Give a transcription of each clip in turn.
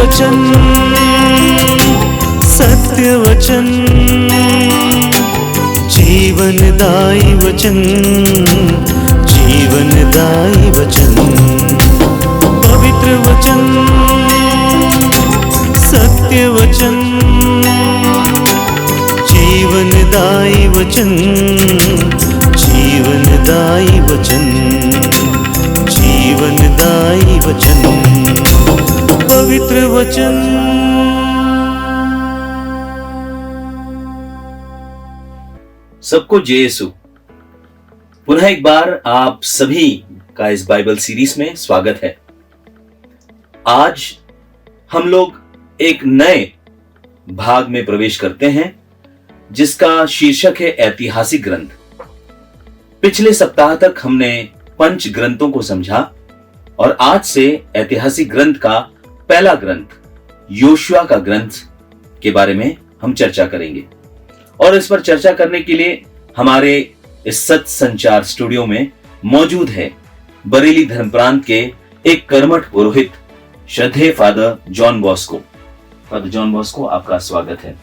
वचन, सत्य वचन, जीवनदायी वचन, जीवनदायी वचन, पवित्र वचन, सत्य वचन, जीवनदायी वचन, जीवनदायी वचन, जीवनदायी वचन, पवित्र वचन। सबको जय यीशु। पुनः एक बार आप सभी का इस बाइबल सीरीज में स्वागत है। आज हम लोग एक नए भाग में प्रवेश करते हैं जिसका शीर्षक है ऐतिहासिक ग्रंथ। पिछले सप्ताह तक हमने पंच ग्रंथों को समझा और आज से ऐतिहासिक ग्रंथ का पहला ग्रंथ योशुआ का ग्रंथ के बारे में हम चर्चा करेंगे। और इस पर चर्चा करने के लिए हमारे इस सत्य संचार स्टूडियो में मौजूद है बरेली धर्म प्रांत के एक कर्मठ पुरोहित श्रद्धेय father John Bosco. Father John Bosco, आपका स्वागत है।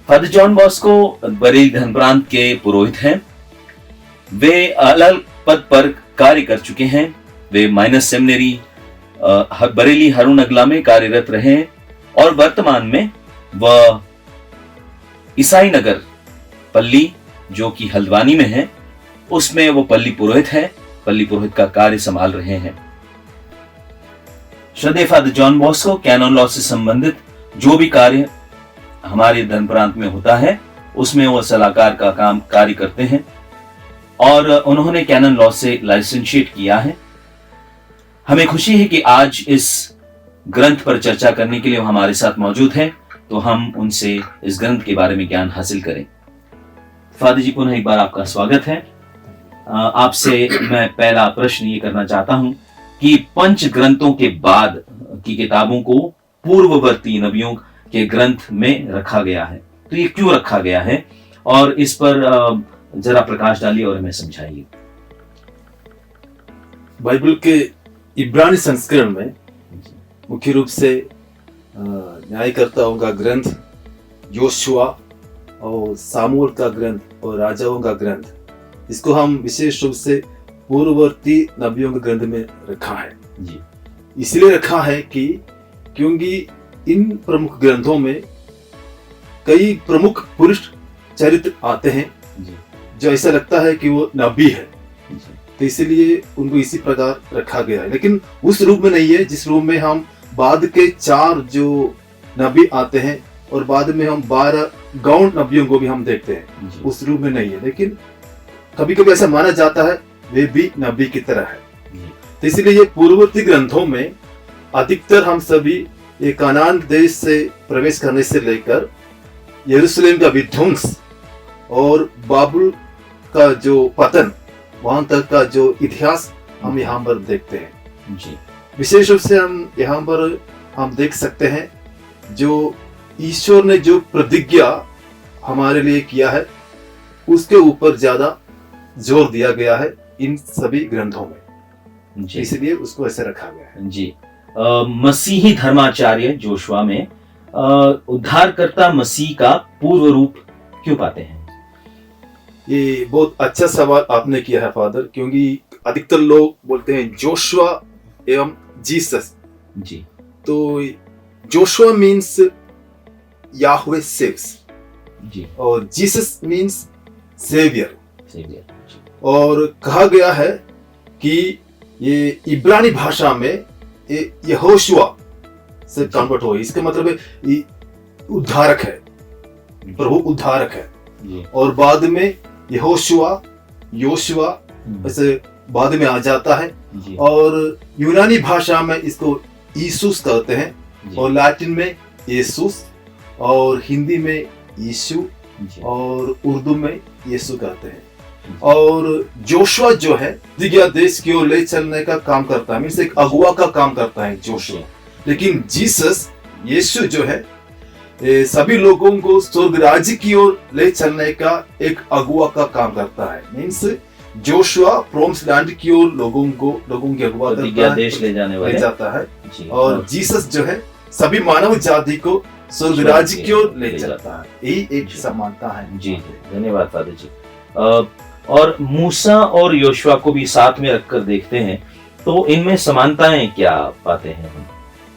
फादर जॉन बॉस्को बरेली धर्म प्रांत के पुरोहित हैं। वे अलग पद पर कार्य कर चुके हैं। वे माइनस सेमिनरी बरेली हारून अगला में कार्यरत रहे और वर्तमान में वह ईसाई नगर पल्ली, जो कि हल्द्वानी में है, उसमें वो पल्ली पुरोहित है। पल्ली पुरोहित का कार्य संभाल रहे हैं। श्रद्धेय father John Bosco canon law से संबंधित जो भी कार्य हमारे धर्म प्रांत में होता है उसमें वो सलाहकार का काम कार्य करते हैं और उन्होंने कैनन लॉ से लाइसेंशिएट किया है। हमें खुशी है कि आज इस ग्रंथ पर चर्चा करने के लिए वो हमारे साथ मौजूद हैं, तो हम उनसे इस ग्रंथ के बारे में ज्ञान हासिल करें। फादर जी, पुनः एक बार आपका स्वागत है। आपसे मैं पहला प्रश्न ये करना चाहता हूं कि पंच ग्रंथों के बाद की किताबों को पूर्ववर्ती नबियों के ग्रंथ में रखा गया है, तो ये क्यों रखा गया है और इस पर जरा प्रकाश डालिए और हमें समझाइए। बाइबल के इब्रानी संस्करण में मुख्य रूप से न्यायकर्ताओं का ग्रंथ, योशुआ और सामुएल का ग्रंथ और राजाओं का ग्रंथ, इसको हम विशेष रूप से पूर्ववर्ती नबियों के ग्रंथ में रखा है जी। इसलिए रखा है कि क्योंकि इन प्रमुख ग्रंथों में कई प्रमुख पुरुष चरित्र आते हैं जी, जो ऐसा लगता है कि वो नबी है, तो इसलिए उनको इसी प्रकार रखा गया है। लेकिन उस रूप में नहीं है जिस रूप में हम बाद के 4 जो नबी आते हैं और बाद में हम 12 गौण नबियों को भी हम देखते हैं, उस रूप में नहीं है। लेकिन कभी कभी ऐसा माना जाता है वे भी नबी की तरह है। तो इसलिए ये पूर्ववर्ती ग्रंथों में अधिकतर हम सभी ये कनान देश से प्रवेश करने से लेकर यरूशलेम का विध्वंस और बाबुल का जो पतन, वहां तक का जो इतिहास हम यहाँ पर देखते हैं जी। विशेष रूप से हम यहाँ पर हम देख सकते हैं जो ईश्वर ने जो प्रतिज्ञा हमारे लिए किया है उसके ऊपर ज्यादा जोर दिया गया है इन सभी ग्रंथों में, इसलिए उसको ऐसे रखा गया है जी। मसीही धर्माचार्य जोशुआ में उद्धारकर्ता मसीह का पूर्व रूप क्यों पाते हैं? ये बहुत अच्छा सवाल आपने किया है फादर, क्योंकि अधिकतर लोग बोलते हैं जोशुआ एवं जीसस जी। तो जोशुआ मीन्स याहवे सेव्स जी और जीसस मीन्स सेवियर। और कहा गया है कि ये इब्रानी भाषा में ये यहोशुआ से कन्वर्ट हुआ, इसका मतलब है ये उद्धारक है, प्रभु उद्धारक है। और बाद में यहोशुआ, योशुआ ऐसे बाद में आ जाता है और यूनानी भाषा में इसको यीशुस कहते हैं और लैटिन में येसुस और हिंदी में यीशु और उर्दू में यीशु कहते हैं। और जोशुआ जो है दिव्या देश की ओर ले चलने का काम करता है, मीन्स एक अगुआ का काम करता है जोशुआ। लेकिन जीसस, यीशु जो है सभी लोगों को स्वर्ग राज्य की ओर ले चलने का एक अगुआ का काम करता है। मीन्स जोशुआ प्रोमिस्ड लैंड की ओर लोगों की अगुवा करता है, देश ले जाता है। और जीसस जो है सभी मानव जाति को स्वर्ग राज्य की ओर ले जाता है। यही एक जी। समानता है। जी धन्यवाद फादर जी। और मूसा और योशुआ को भी साथ में रखकर देखते हैं, तो इनमें समानताएं क्या पाते हैं हम?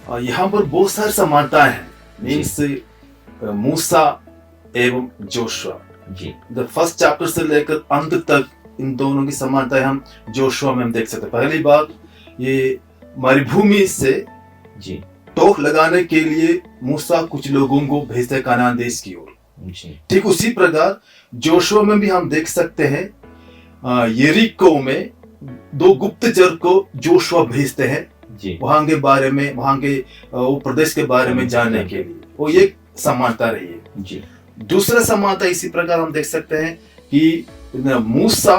और यहाँ पर बहुत सारी समानताएं हैं। मीन्स मूसा एवं जोशुआ, जी द फर्स्ट चैप्टर से लेकर अंत तक इन दोनों की समानताएं हम जोशुआ में हम देख सकते हैं। पहली बात, ये मरुभूमि से जी टोक लगाने के लिए मूसा कुछ लोगों को भेजते हैं कनान देश की ओर। जी ठीक उसी प्रकार जोशुआ में भी हम देख सकते हैं, यरीको में दो गुप्तचर को जोशुआ भेजते हैं जी वहां के बारे में, वहां के वो प्रदेश के बारे में जानने के लिए। वो ये समानता रही है। जी दूसरा समानता इसी प्रकार हम देख सकते हैं कि मूसा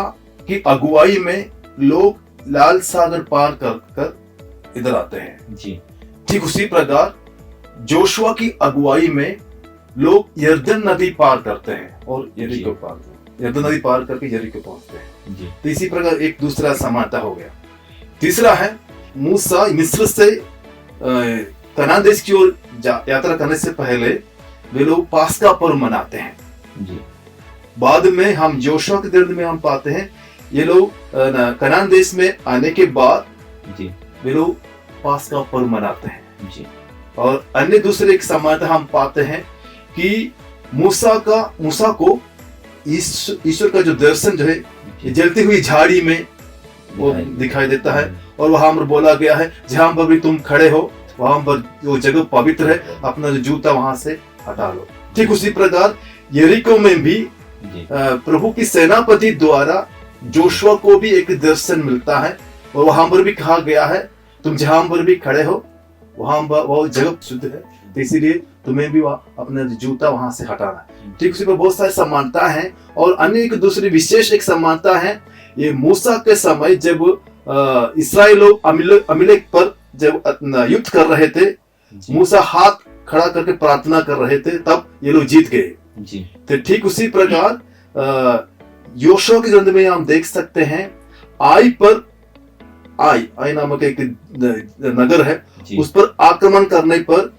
की अगुवाई में लोग लाल सागर पार कर इधर आते हैं। जी ठीक उसी प्रकार जोशुआ की अगुवाई में लोग यरदन नदी पार करते हैं और यरीको यरदन नदी पार करके यरीको पहुंचते हैं। जी तो इसी प्रकार एक दूसरा समानता हो गया। तीसरा है, मूसा मिस्र से कनान देश की ओर यात्रा करने से पहले वे लोग पास्का पर्व मनाते हैं। जी बाद में हम जोशुआ के ग्रंथ में हम पाते हैं ये लोग कनान देश में आने के बाद जी वे लोग पास्का पर्व मनाते हैं। जी और अन्य दूसरे एक समानता हम पाते हैं कि मूसा को ईश्वर का जो दर्शन जो है ये जलती हुई झाड़ी में वो दिखाई देता है। और वहां पर बोला गया है जहां पर भी तुम खड़े हो वहां पर जो जगह पवित्र है, अपना जो जूता वहां से हटा लो। ठीक उसी प्रकार यरीको में भी जी प्रभु की सेनापति द्वारा जोशुआ को भी एक दर्शन मिलता है और वहां पर भी कहा गया है तुम जहां पर भी खड़े हो वहां पर वो जगह शुद्ध है, तो इसीलिए तुम्हें भी अपना जूता वहां से हटाना है। ठीक उसी पर बहुत सारी समानता है। और अन्य एक दूसरी विशेष एक समानता है, ये मूसा के समय जब इस्राएल लोग अमीलेक पर जब युद्ध कर रहे थे, मूसा हाथ खड़ा करके प्रार्थना कर रहे थे, तब ये लोग जीत गए। जी तो ठीक उसी प्रकार योशुआ के ग्रंथ में हम देख सकते हैं आई नामक एक नगर है, जी उस पर आक्रमण करने पर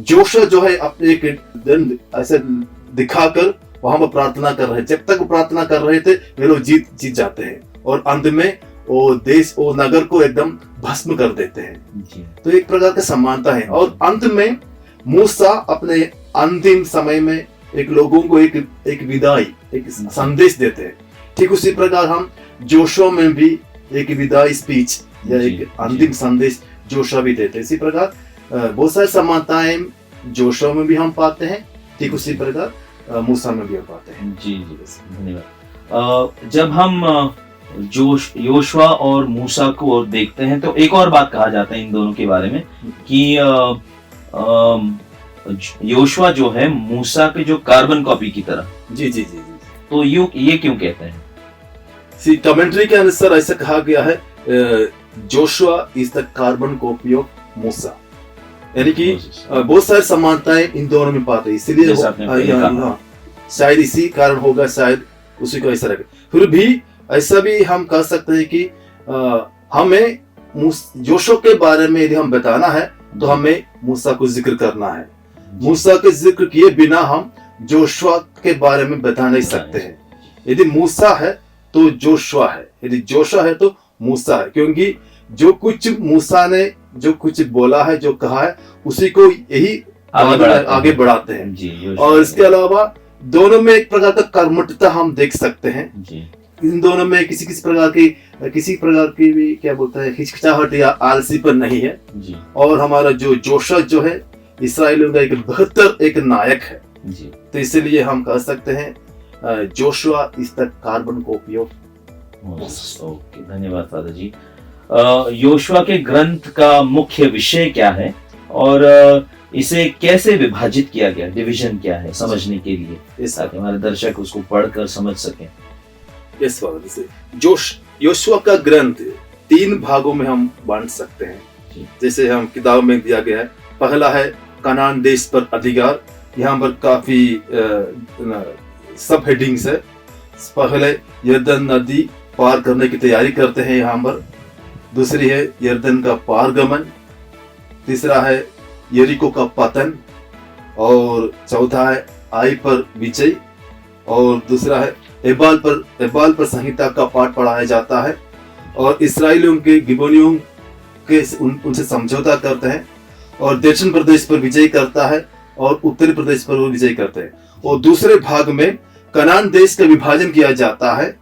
जोशुआ जो है अपने एक दंड ऐसे दिखाकर वहां पर प्रार्थना कर रहे, जब तक वो प्रार्थना कर रहे थे वे लोग जीत जाते हैं और अंत में वो नगर को एकदम भस्म कर देते हैं। जी तो एक प्रकार का समानता है। और अंत में मूसा अपने अंतिम समय में एक लोगों को एक विदाई, एक संदेश देते हैं। ठीक उसी प्रकार हम जोशुआ में भी एक विदाई स्पीच या एक अंतिम संदेश जोशुआ भी देते हैं। इसी प्रकार बहुत सारी समानताएं जोशुआ में भी हम पाते हैं, ठीक उसी प्रकार मूसा में भी हम पाते हैं। जी जी धन्यवाद। जब हम योशुआ और मूसा को देखते हैं तो एक और बात कहा जाता है इन दोनों के बारे में कि योशुआ जो है मूसा के जो कार्बन कॉपी की तरह। जी जी जी जी तो ये क्यों कहते हैं? कमेंट्री के अनुसार ऐसा कहा गया है, Joshua is the carbon copy of मूसा, यानी कि बहुत सारी समानताएं इन दोनों में पाते हैं। इसलिए शायद इसी कारण होगा, शायद उसी को ऐसा रखे। फिर भी ऐसा भी हम कह सकते हैं कि हमें जोशुआ के बारे में यदि हम बताना है तो हमें मूसा को जिक्र करना है। मूसा के जिक्र किए बिना हम जोशुआ के बारे में बता नहीं सकते हैं। यदि मूसा है तो जोशुआ है, यदि जोशुआ है तो मूसा है, क्योंकि जो कुछ मूसा ने जो कुछ बोला है, जो कहा है, उसी को यही आगे बढ़ाते हैं। जी, और इसके अलावा दोनों में एक प्रकार का कर्मठता हम देख सकते हैं। जी। इन दोनों में किसी प्रकार की भी क्या बोलते हैं हिचकिचाहट या आलसीपन नहीं है। जी। और हमारा जो जोशुआ जो है इस्राएलियों का एक बेहतर एक नायक है। जी। तो इसीलिए हम कह सकते हैं Joshua is the carbon copy of Moses. Okay, धन्यवाद फादर जी। योशुआ के ग्रंथ का मुख्य विषय क्या है और इसे कैसे विभाजित किया गया, डिवीजन क्या है, समझने के लिए, ताकि हमारे दर्शक उसको पढ़कर समझ सकें। इस बात से योशुआ का ग्रंथ 3 भागों में हम बांट सकते हैं। जैसे हम किताब में दिया गया है, पहला है कनान देश पर अधिकार। यहाँ पर काफी सब हेडिंग्स है। पहले यरदन नदी पार करने की तैयारी करते हैं यहाँ पर। दूसरी है यरदन का पारगमन। तीसरा है यरीको का पतन, और चौथा है आई पर विजय, और दूसरा है एबाल पर संहिता का पाठ पढ़ाया जाता है, और इसराइलियों के गिबोनियों के उनसे समझौता करते हैं, और दक्षिण प्रदेश पर विजय करता है और उत्तरी प्रदेश पर वो विजय करते हैं। और दूसरे भाग में कनान देश का विभाजन किया जाता है,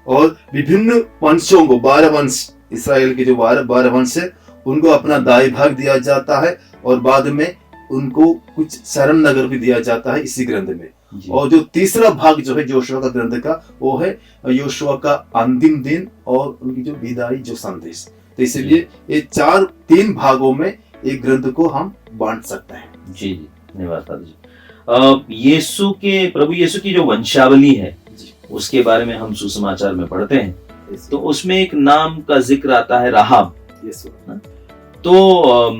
और विभिन्न वंशों को 12 वंश, इसराइल के जो 12 वंश है उनको अपना दाई भाग दिया जाता है, और बाद में उनको कुछ शरण नगर भी दिया जाता है इसी ग्रंथ में। और जो तीसरा भाग जो है योशुआ का ग्रंथ का, वो है योशुआ का अंतिम दिन और उनकी जो विदाई जो संदेश। तो इसलिए ये 3 भागों में एक ग्रंथ को हम बांट सकते हैं। जी जी, धन्यवाद फादर जी। प्रभु यीशु की जो वंशावली है उसके बारे में हम सुसमाचार में पढ़ते हैं, तो उसमें एक नाम का जिक्र आता है राहाब। तो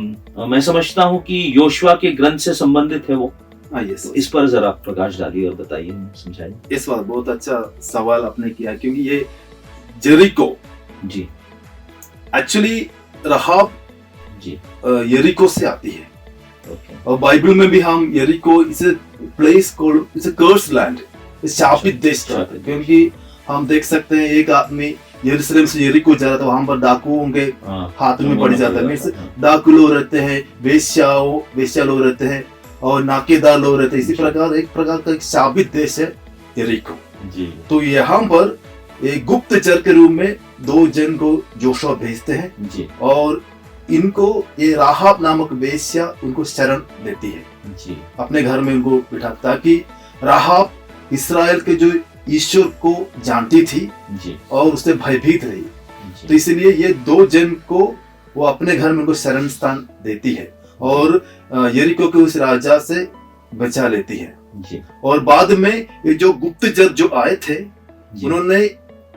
मैं समझता हूँ कि योशुआ के ग्रंथ से संबंधित है वो। तो इस पर जरा प्रकाश डालिए और बताइए, समझाइए। इस बार बहुत अच्छा सवाल आपने किया, क्योंकि ये जेरिको जी एक्चुअली राहाब जी यरीको से आती है। ओके। और बाइबल में भी हम यरीको इसे place called it's a cursed land, शापित देश था, क्योंकि हम देख सकते हैं एक आदमी यरूशलेम से यरीको जा रहा था, वहां पर डाकुओं के हाथ में पड़ जाता है। मींस डाकू लोग रहते हैं, वेश्या लोग रहते हैं, और नाकेदार लोग रहते हैं। इसी प्रकार एक प्रकार का एक शापित देश है यरीको जी। तो यहाँ पर एक गुप्तचर के रूप में 2 जन को जोशुआ भेजते हैं जी, और इनको ये राहाब नामक वेश्या उनको शरण देती है जी, अपने घर में उनको बिठा, ताकि राहाब इसराइल के जो ईश्वर को जानती थी जी, और उससे भयभीत रही। जी। तो इसलिए ये 2 जन को वो अपने घर में उनको शरण स्थान देती है, और यरीको के उस राजा से बचा लेती है जी। और बाद में ये जो गुप्तचर जो आए थे उन्होंने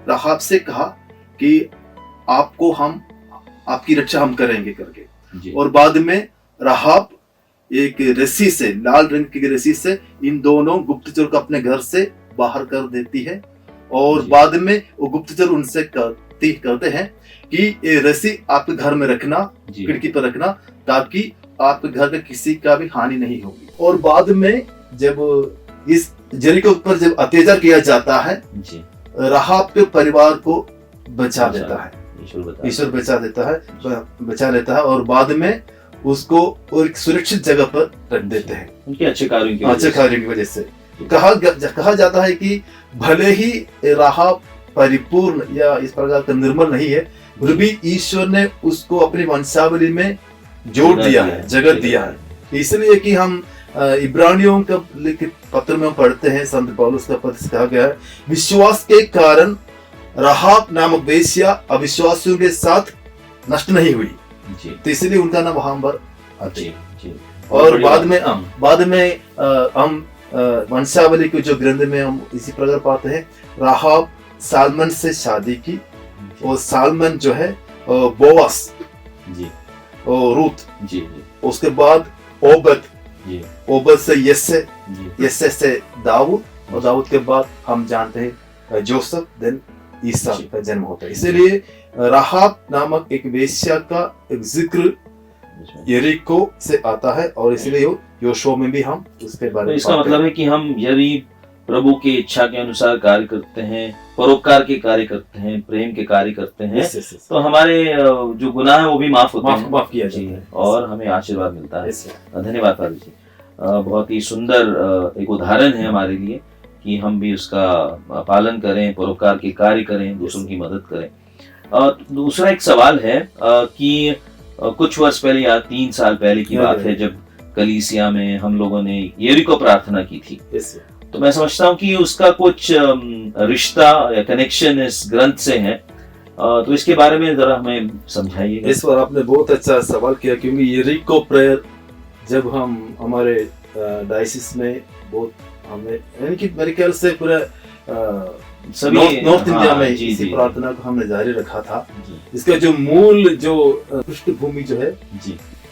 राहाब से कहा कि आपको हम आपकी रक्षा हम करेंगे करके जी। और बाद में राहाब एक रस्सी से, लाल रंग की रस्सी से इन दोनों गुप्तचर को अपने घर से बाहर कर देती है, और जी। बाद में वो गुप्तचर उनसे कहते हैं कि ये रस्सी आपके घर में रखना, खिड़की पर रखना, ताकि आपके घर के किसी का भी हानि नहीं होगी। और बाद में जब इस यरीको पर जब अत्याचार किया जाता है जी, राहाब के परिवार को बचा देता है, ईश्वर बचा लेता है, और बाद में उसको एक सुरक्षित जगह पर रख देते हैं उनके अच्छे कार्यों की वजह से। कहा जाता है कि भले ही राहाब परिपूर्ण या इस प्रकार का निर्मल नहीं है, फिर भी ईश्वर ने उसको अपनी वंशावली में जोड़ दिया है, जगह दिया है। इसलिए कि हम इब्रानियों का लिखित पत्र में पढ़ते हैं, संत पौलुस का पत्र कहा गया है, विश्वास के कारण राहाब नामक वेश्या अविश्वासियों के साथ नष्ट नहीं हुई, तो इसलिए उनका नाम वहां पर आते। और बाद में हम वंशावली के जो ग्रंथ में हम इसी प्रकार पाते हैं, राहाब सालमन से शादी की, और सालमन जो है बोअस जी, और रूत जी, उसके बाद ओबद से यस्से से दाऊद, और दाऊद के बाद हम जानते हैं जोसेफ, देन ईसा का जन्म होता है। इसीलिए राहाब नामक एक वेश्या का एक जिक्र यरीको से आता है, और इसलिए योशुआ में भी हम उसके बारे में इसका मतलब है कि हम यदि प्रभु की इच्छा के अनुसार कार्य करते हैं, परोपकार के कार्य करते हैं, प्रेम के कार्य करते हैं, तो हमारे जो गुनाह है वो भी माफ होते हैं, माफ किया जाता है, और हमें आशीर्वाद मिलता है। धन्यवाद फादर जी, बहुत ही सुंदर एक उदाहरण है हमारे लिए कि हम भी उसका पालन करें, परोपकार के कार्य करें, दूसरों की मदद करें। दूसरा एक सवाल है कि कुछ वर्ष पहले या 3 साल पहले की बात है, जब कलीसिया में हम लोगों ने यरीको प्रार्थना की थी, तो मैं समझता हूँ कि उसका कुछ रिश्ता या कनेक्शन इस ग्रंथ से है, तो इसके बारे में जरा हमें समझाइए। इस बार आपने बहुत अच्छा सवाल किया, क्योंकि यरीको प्रेयर जब हम हमारे डायसिस में बहुत हमें, यानी कि मेरे ख्याल से पूरा सभी नॉर्थ इंडिया में इसी प्रार्थना को हमने जारी रखा था। इसका जो मूल जो पृष्ठभूमि जो है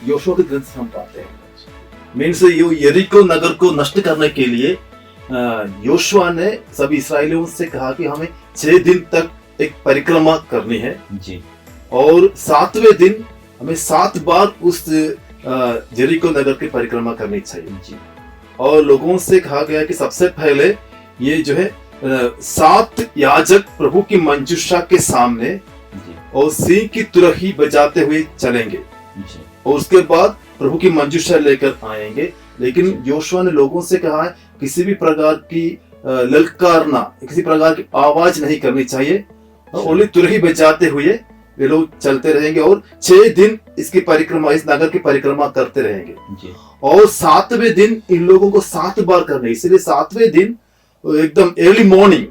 योशुआ के ग्रंथ से हम पाते हैं। मीन्स यरीको नगर को नष्ट करने के लिए योशुआ ने सभी इस्राएलियों से कहा कि हमें 6 दिन तक एक परिक्रमा करनी है जी, और 7वें दिन हमें 7 बार उस जेरिको नगर की परिक्रमा करनी चाहिए। जी और लोगों से कहा गया कि सबसे पहले ये जो है 7 याजक प्रभु की मंजूषा के सामने जी और सिंह की तुरही बजाते हुए चलेंगे जी और उसके बाद प्रभु की मंजूषा लेकर आएंगे। लेकिन योशुआ ने लोगों से कहा है किसी भी प्रकार की ललकारना, किसी प्रकार की आवाज नहीं करनी चाहिए, ओनली तुरही बजाते हुए वे लोग चलते रहेंगे और 6 दिन इसकी परिक्रमा, इस नगर की परिक्रमा करते रहेंगे। जी और 7वें दिन इन लोगों को 7 बार करना है, इसलिए 7वें दिन एकदम अर्ली मॉर्निंग,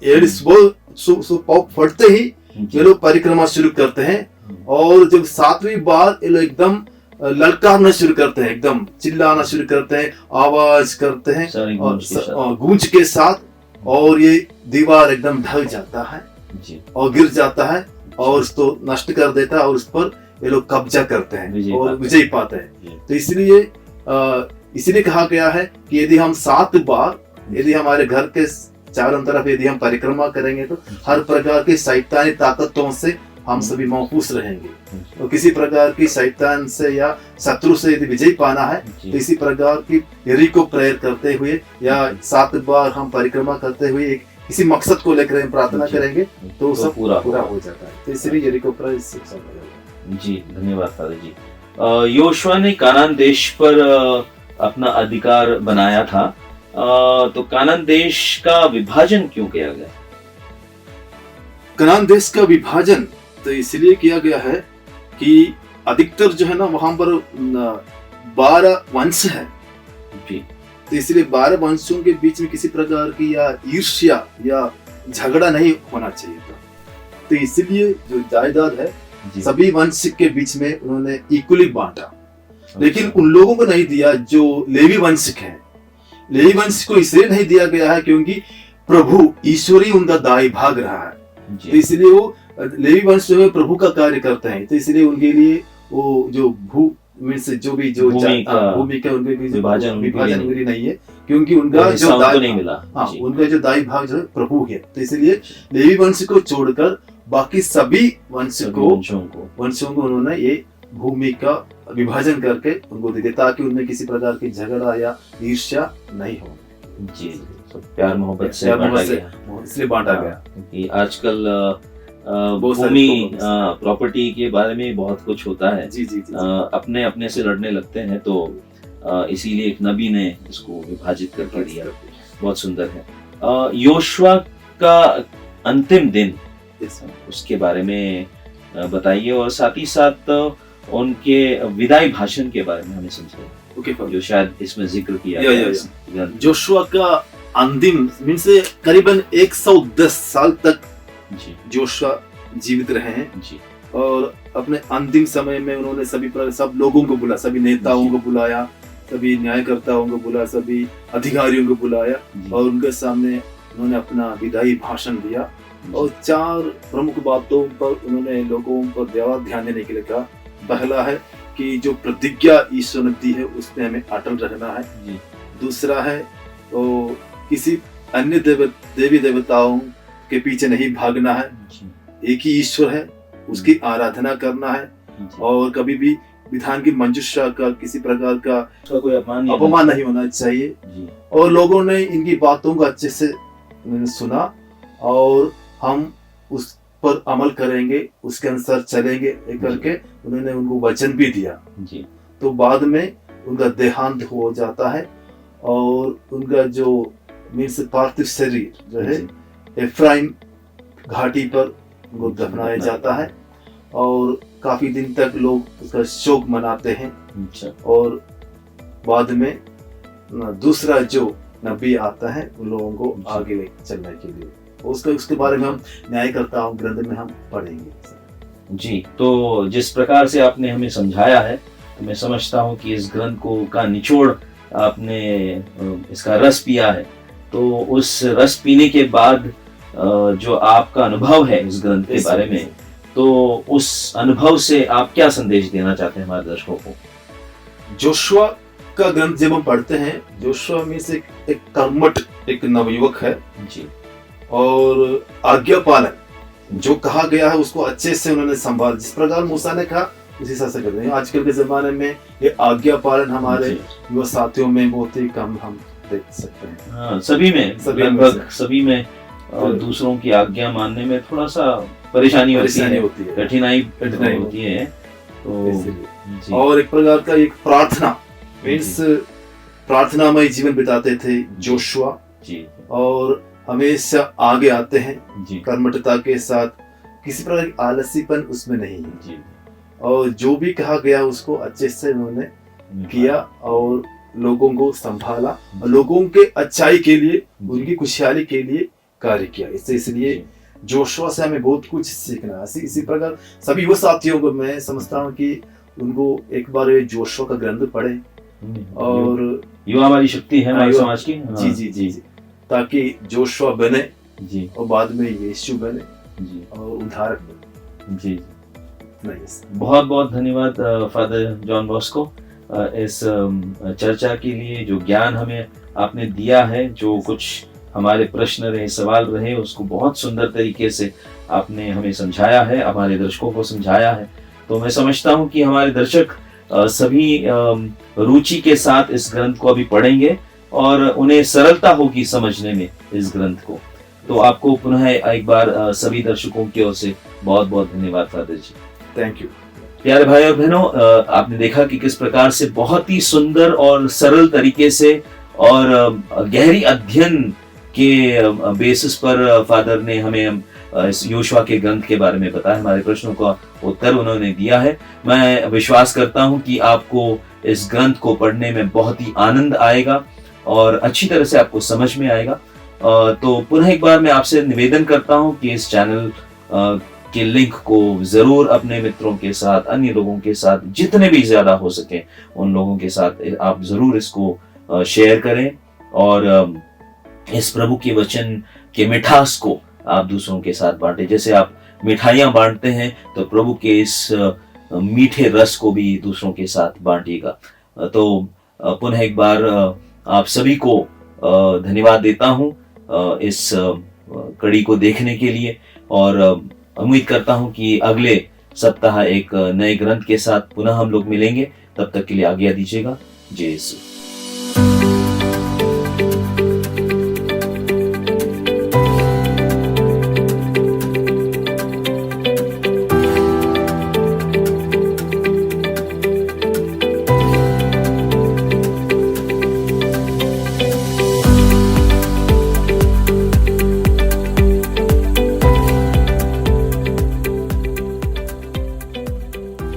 अर्ली सुबह फटते ही ये लोग परिक्रमा शुरू करते हैं। और जब 7वीं बार ये लोग एकदम ललकारना शुरू करते हैं, एकदम चिल्लाना शुरू करते हैं, आवाज करते हैं सारी और गूंज के साथ, और ये दीवार एकदम ढल जाता है जी और गिर जाता है और उसको नष्ट कर देता है और उस पर ये लोग कब्जा करते हैं और विजय पाते हैं। तो इसलिए कहा गया है कि यदि हम 7 बार, यदि हमारे घर के चारों तरफ यदि हम परिक्रमा करेंगे तो हर प्रकार की शैतानी ताकतों से हम सभी महफूज रहेंगे। तो किसी प्रकार की शैतान से या शत्रु से यदि विजय पाना है तो इसी प्रकार की यरीको प्रेयर करते हुए या 7 बार हम परिक्रमा करते हुए एक किसी मकसद को लेकर हम प्रार्थना करेंगे तो सब पूरा हो जाता है। तो इसलिए यरीको प्रेयर शिक्षा जी। धन्यवाद फादर जी। योशुआ ने कानान देश पर अपना अधिकार बनाया था, तो कानान देश का विभाजन क्यों किया गया? कनान देश का विभाजन तो इसलिए किया गया है कि अधिकतर जो है ना वहां पर 12 वंश है जी। तो इसलिए 12 वंशों के बीच में किसी प्रकार की या ईर्ष्या या झगड़ा नहीं होना चाहिए था। तो इसलिए जो जायदाद है सभी वंश के बीच में उन्होंने इक्वली बांटा, लेकिन उन लोगों को नहीं दिया जो लेवी वंश है। लेवी वंश को इसलिए नहीं दिया गया है क्योंकि प्रभु ईश्वरी उनका दाई भाग रहा है, तो इसलिए वो लेवी वंश जो है प्रभु का कार्य करते हैं। तो इसलिए उनके लिए वो जो भूमि का उनके बीच विभाजन उनके नहीं है क्योंकि उनका जो दाई नहीं मिला। उनका जो दाई भाग जो है प्रभु है। तो इसलिए लेवी वंश को छोड़कर बाकी सभी वंशों को उन्होंने ये भूमि का विभाजन करके उनको दे दिया ताकि उनमें किसी प्रकार की झगड़ा या ईर्ष्या नहीं हो। जी, प्यार मोहब्बत से इसलिए बांटा गया। क्योंकि आजकल भूमि प्रॉपर्टी के बारे में बहुत कुछ होता है। जी। अपने अपने से लड़ने लगते हैं, तो इसीलिए एक नबी ने इसको विभाजित करके दिया। बहुत सुंदर है। योशुआ का अंतिम दिन, उसके बारे में बताइए और साथ ही साथ उनके विदाई भाषण के बारे में हमें समझाइए, जो शायद इसमें जिक्र किया गया। जोशुआ का अंतिम मीन से करीबन 110 साल तक जोशुआ जीवित रहे हैं जी। और अपने अंतिम समय में उन्होंने सब लोगों को बुलाया, सभी नेताओं को बुलाया, सभी न्यायकर्ताओं को बुलाया, सभी अधिकारियों को बुलाया और उनके सामने उन्होंने अपना विदाई भाषण दिया और 4 प्रमुख बातों पर उन्होंने लोगों पर ध्यान देने के लिए कहा। पहला है कि जो प्रतिज्ञा ईश्वर ने दी है उसमें हमें अटल रहना है जी। दूसरा है तो किसी अन्य देवी देवताओं के पीछे नहीं भागना है, एक ही ईश्वर है, उसकी आराधना करना है और कभी भी विधान की मंजूषा का किसी प्रकार का कोई अपमान नहीं होना चाहिए जी। और लोगों ने इनकी बातों को अच्छे से सुना और हम उस पर अमल करेंगे, उसके अनुसार चलेंगे करके उन्होंने उनको वचन भी दिया जी। तो बाद में उनका देहांत हो जाता है और उनका जो मीन्स पार्थिव शरीर जो है एफ्राइम घाटी पर उनको दफनाया जाता है और काफी दिन तक लोग उसका शोक मनाते हैं। और बाद में दूसरा जो नबी आता है उन लोगों को आगे ले चलने के लिए, उसके बारे में हम न्यायकर्ताओं ग्रंथ में हम पढ़ेंगे जी। तो जिस प्रकार से आपने हमें समझाया है, तो मैं समझता हूँ कि इस ग्रंथ को का निचोड़ आपने इसका रस पिया है। तो उस रस पीने के बाद जो आपका अनुभव है इस ग्रंथ के बारे में, तो उस अनुभव से आप क्या संदेश देना चाहते हैं हमारे दर्शकों को? जोशुआ का ग्रंथ जब हम पढ़ते हैं, जोशुआ में से एक कर्मठ एक नवयुवक है जी और आज्ञा पालन जो कहा गया है उसको अच्छे से उन्होंने संभाल। जिस प्रकार मूसा ने कहा उसी हिसाब से करते हैं। आजकल के ज़माने में ये आज्ञा पालन हमारे जी। युवा साथियों में बहुत ही कम हम देख सकते हैं। हाँ, सभी में सभी में लगभग सभी में तो- दूसरों की आज्ञा मानने में थोड़ा सा परेशानी होती है, होती है। कठिनाई कठिनाई होती है। तो इसलिए। जी, और एक प्रकार का एक प्रार्थना मीन्स प्रार्थनामय जीवन बिताते थे जोशुआ, जी, और हमेशा आगे आते हैं जी, कर्मठता के साथ, किसी प्रकार की आलसीपन उसमें नहीं है, जी, और जो भी कहा गया उसको अच्छे से उन्होंने किया और लोगों को संभाला और लोगों के अच्छाई के लिए, उनकी खुशहाली के लिए कार्य किया। इसलिए जोशुआ से हमें बहुत कुछ सीखना है। इसी प्रकार सभी वो साथियों को मैं समझता हूँ कि उनको एक बार ये जोशुआ का ग्रंथ पढ़े और युवा वाली शक्ति है हमारे युवा- समाज की। हाँ, जी जी जी जी, ताकि जोशुआ बने जी, और बाद में यीशु बने जी, और उद्धारक बने। जी। नहीं, बहुत बहुत धन्यवाद फादर जॉन बॉस्को, इस चर्चा के लिए, जो ज्ञान हमें आपने दिया है, जो कुछ हमारे प्रश्न रहे, सवाल रहे, उसको बहुत सुंदर तरीके से आपने हमें समझाया है, हमारे दर्शकों को समझाया है। तो मैं समझता हूँ कि हमारे दर्शक सभी रुचि के साथ इस ग्रंथ को अभी पढ़ेंगे और उन्हें सरलता होगी समझने में इस ग्रंथ को। तो आपको पुनः एक बार सभी दर्शकों की ओर से बहुत बहुत धन्यवाद फादर जी। Thank you. प्यारे भाई और बहनों, आपने देखा कि किस प्रकार से बहुत ही सुंदर और सरल तरीके से और गहरी अध्ययन के बेसिस पर फादर ने हमें इस योशुआ के ग्रंथ के बारे में बताया, हमारे प्रश्नों का उत्तर उन्होंने दिया है। मैं विश्वास करता हूं कि आपको इस ग्रंथ को पढ़ने में बहुत ही आनंद आएगा और अच्छी तरह से आपको समझ में आएगा। तो पुनः एक बार मैं आपसे निवेदन करता हूं कि इस चैनल के लिंक को जरूर अपने मित्रों के साथ, अन्य लोगों के साथ, जितने भी ज्यादा हो सके उन लोगों के साथ आप जरूर इसको शेयर करें और इस प्रभु के वचन के मिठास को आप दूसरों के साथ बांटें। जैसे आप मिठाइयाँ बांटते हैं तो प्रभु के इस मीठे रस को भी दूसरों के साथ बांटिएगा। तो पुनः एक बार आप सभी को धन्यवाद देता हूँ इस कड़ी को देखने के लिए और उम्मीद करता हूँ कि अगले सप्ताह एक नए ग्रंथ के साथ पुनः हम लोग मिलेंगे। तब तक के लिए आज्ञा दीजिएगा। जय यीशु।